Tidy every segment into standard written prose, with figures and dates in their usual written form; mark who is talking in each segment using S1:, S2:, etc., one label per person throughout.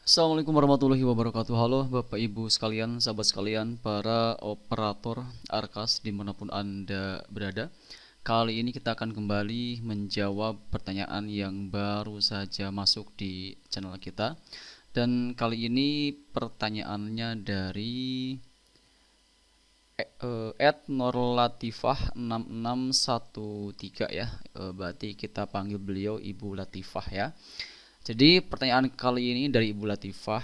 S1: Assalamualaikum warahmatullahi wabarakatuh. Halo Bapak Ibu sekalian, sahabat sekalian, para operator Arkas dimanapun Anda berada. Kali ini kita akan kembali menjawab pertanyaan yang baru saja masuk di channel kita. Dan kali ini pertanyaannya dari Norlatifah 6613 ya. Berarti kita panggil beliau Ibu Latifah ya. Jadi pertanyaan kali ini dari Ibu Latifah,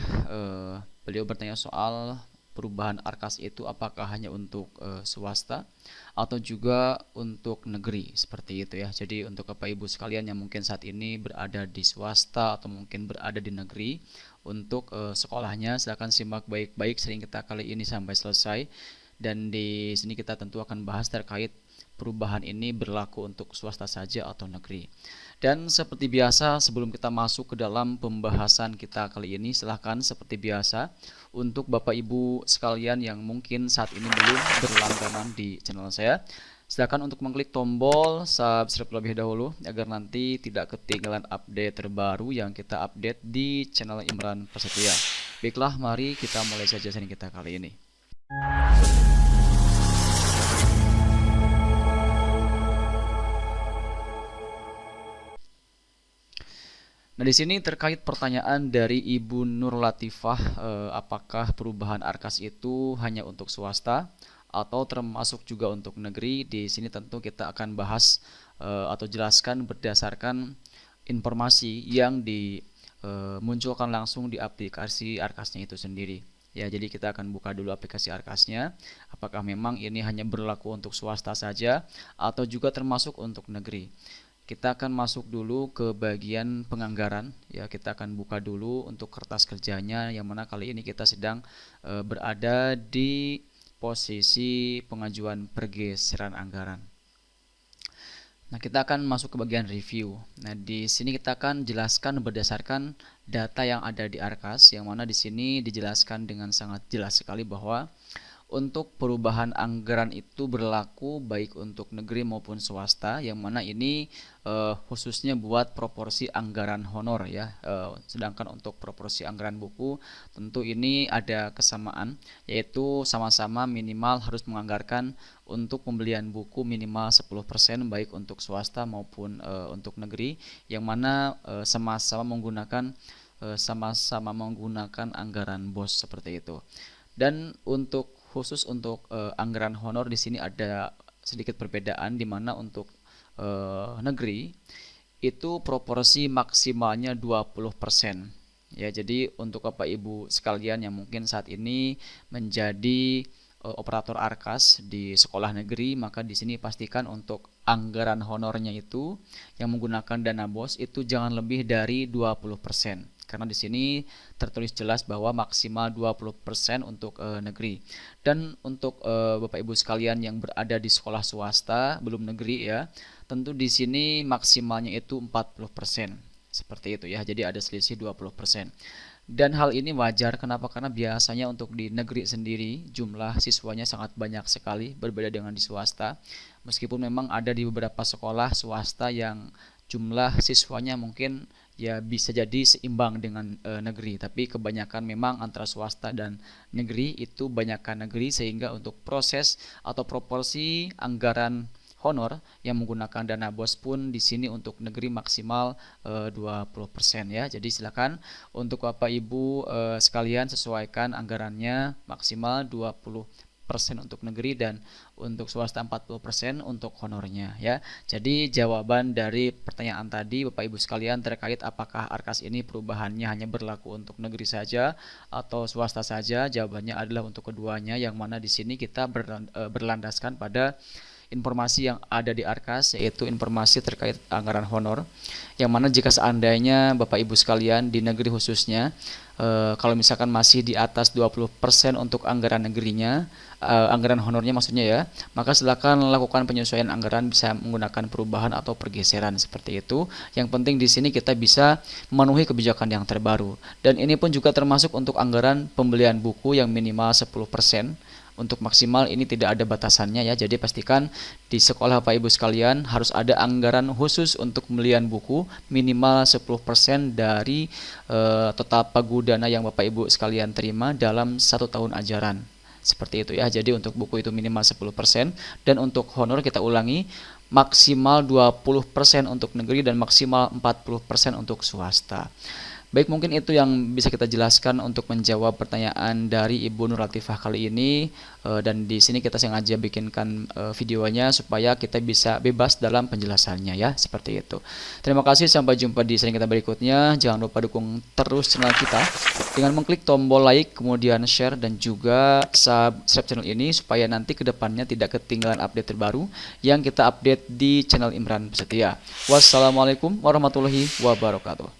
S1: beliau bertanya soal perubahan Arkas itu apakah hanya untuk swasta atau juga untuk negeri, seperti itu ya. Jadi untuk Bapak Ibu sekalian yang mungkin saat ini berada di swasta atau mungkin berada di negeri, untuk sekolahnya silakan simak baik-baik sering kita kali ini sampai selesai. Dan di sini kita tentu akan bahas terkait perubahan ini berlaku untuk swasta saja atau negeri. Dan seperti biasa, sebelum kita masuk ke dalam pembahasan kita kali ini, silahkan seperti biasa untuk Bapak Ibu sekalian yang mungkin saat ini belum berlangganan di channel saya, silakan untuk mengklik tombol subscribe terlebih dahulu agar nanti tidak ketinggalan update terbaru yang kita update di channel Imran Prasetya. Baiklah, mari kita mulai saja sesi kita kali ini. Nah, di sini terkait pertanyaan dari Ibu Nur Latifah, apakah perubahan Arkas itu hanya untuk swasta atau termasuk juga untuk negeri? Di sini tentu kita akan bahas atau jelaskan berdasarkan informasi yang dimunculkan langsung di aplikasi Arkasnya itu sendiri. Ya, jadi kita akan buka dulu aplikasi Arkasnya. Apakah memang ini hanya berlaku untuk swasta saja atau juga termasuk untuk negeri? Kita akan masuk dulu ke bagian penganggaran ya. Kita akan buka dulu untuk kertas kerjanya, yang mana kali ini kita sedang berada di posisi pengajuan pergeseran anggaran. Nah, kita akan masuk ke bagian review. Nah, di sini kita akan jelaskan berdasarkan data yang ada di Arkas, yang mana di sini dijelaskan dengan sangat jelas sekali bahwa untuk perubahan anggaran itu berlaku baik untuk negeri maupun swasta, yang mana ini khususnya buat proporsi anggaran honor ya. Sedangkan untuk proporsi anggaran buku tentu ini ada kesamaan, yaitu sama-sama minimal harus menganggarkan untuk pembelian buku minimal 10% baik untuk swasta maupun untuk negeri, yang mana sama-sama menggunakan anggaran BOS seperti itu. Dan untuk khusus untuk anggaran honor di sini ada sedikit perbedaan, di mana untuk negeri itu proporsi maksimalnya 20%. Ya, jadi untuk Bapak Ibu sekalian yang mungkin saat ini menjadi operator Arkas di sekolah negeri, maka di sini pastikan untuk anggaran honornya itu yang menggunakan dana BOS itu jangan lebih dari 20%. Karena di sini tertulis jelas bahwa maksimal 20% untuk negeri. Dan untuk Bapak Ibu sekalian yang berada di sekolah swasta belum negeri ya, tentu di sini maksimalnya itu 40%. Seperti itu ya. Jadi ada selisih 20%. Dan hal ini wajar, kenapa? Karena biasanya untuk di negeri sendiri jumlah siswanya sangat banyak sekali, berbeda dengan di swasta. Meskipun memang ada di beberapa sekolah swasta yang jumlah siswanya mungkin ya bisa jadi seimbang dengan negeri, tapi kebanyakan memang antara swasta dan negeri itu banyakkan negeri, sehingga untuk proses atau proporsi anggaran honor yang menggunakan dana BOS pun di sini untuk negeri maksimal 20% ya. Jadi silakan untuk Bapak Ibu sekalian sesuaikan anggarannya maksimal 20% untuk negeri dan untuk swasta 40% untuk honornya ya. Jadi jawaban dari pertanyaan tadi Bapak Ibu sekalian terkait apakah Arkas ini perubahannya hanya berlaku untuk negeri saja atau swasta saja, jawabannya adalah untuk keduanya, yang mana di sini kita berlandaskan pada informasi yang ada di Arkas, yaitu informasi terkait anggaran honor, yang mana jika seandainya Bapak Ibu sekalian di negeri khususnya kalau misalkan masih di atas 20% untuk anggaran negerinya, anggaran honornya maksudnya ya, maka silakan lakukan penyesuaian anggaran, bisa menggunakan perubahan atau pergeseran seperti itu. Yang penting di sini kita bisa memenuhi kebijakan yang terbaru. Dan ini pun juga termasuk untuk anggaran pembelian buku yang minimal 10% Untuk maksimal ini tidak ada batasannya ya. Jadi pastikan di sekolah Bapak Ibu sekalian harus ada anggaran khusus untuk pembelian buku minimal 10% dari total pagu dana yang Bapak Ibu sekalian terima dalam 1 tahun ajaran. Seperti itu ya. Jadi untuk buku itu minimal 10% dan untuk honor kita ulangi maksimal 20% untuk negeri dan maksimal 40% untuk swasta. Baik, mungkin itu yang bisa kita jelaskan untuk menjawab pertanyaan dari Ibu Nur Latifah kali ini. Dan di sini kita sengaja bikinkan videonya supaya kita bisa bebas dalam penjelasannya ya, seperti itu. Terima kasih, sampai jumpa di sesi kita berikutnya. Jangan lupa dukung terus channel kita dengan mengklik tombol like, kemudian share dan juga subscribe channel ini supaya nanti kedepannya tidak ketinggalan update terbaru yang kita update di channel Imran Setia. Wassalamualaikum warahmatullahi wabarakatuh.